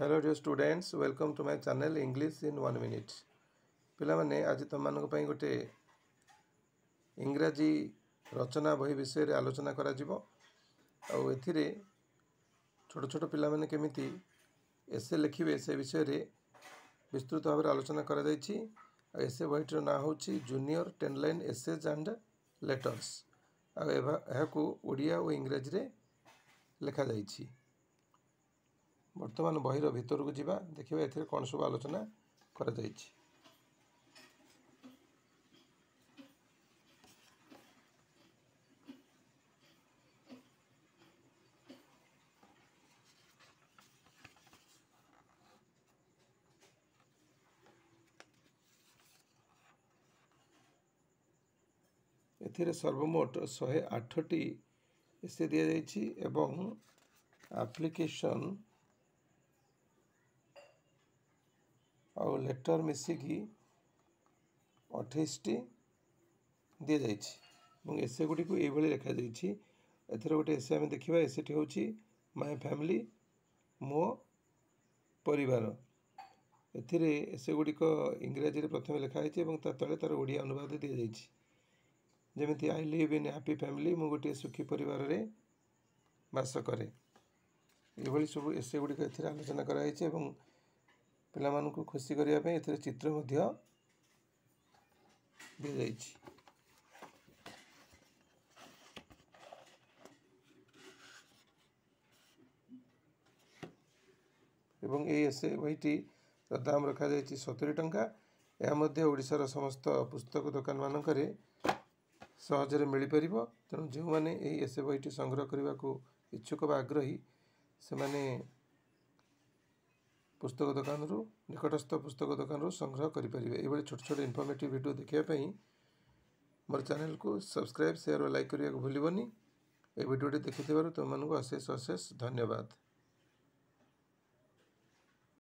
Hello dear students, welcome to my channel English in 1 minute. पिला माने आज तुम मानक पई गोटे इंग्रजी रचना बही विषय रे आलोचना करा जिवो आ एथिरे छोट छोट पिला माने केमिति एसे लिखिबे से विषय रे विस्तृत भाव आलोचना करा जायछि। एसे बहीटर ना होछि junior 10 line essays and letters आ एहाकू ओडिया और इंग्रजी रे लिखा जायछि। वर्तमान बहिर भितर को जीवा देखिबा एथिरे कोन सब आलोचना करा जायछि। एथिरे सर्वमोट 108 टी एसे दिया जायछि एवं एप्लिकेशन और लेटर मिसिकी 28 टी दिया जायछि। एसे गुडी को एभली लिखा जायछि। एथिरे गोटे एसे हम देखिबा एसेटी होछि माय फैमिली मो परिवार। एथिरे एसे गुडी को इंग्रजी रे प्रथम लिखा जायछि एवं ता तळे तार ओडिया अनुवाद दिया जायछि। जेमिति I live in happy family मु गोटे सुखी परिवार रे वास करे। एभली सब एसे गुडी को एथिरे आलोचना करा जायछि एवं पिला मानकु खुशी करिया पे एथिरे चित्र मध्य दिया जायछि। एवं ए एसे बहीटी दाम रखा जायछि 70 टंका। या मध्य ओडिशार समस्त पुस्तक दुकान मानकरे सहजरे मिली परिबो। तेणु जो माने एही एसे बहीटी संग्रह करने को इच्छुक बा आग्रही से माने पुस्तक दुकान रु निकटस्थ पुस्तक दुकान रु संग्रह करि परिबे। एभली छोट छोट इन्फॉर्मेटिव वीडियो देखिया पई मोर चैनल को सब्सक्राइब शेयर और लाइक करिया को भूलिबोनी। ए वीडियोटी देखिथिबारु तुम मानकु अशेष अशेष धन्यवाद।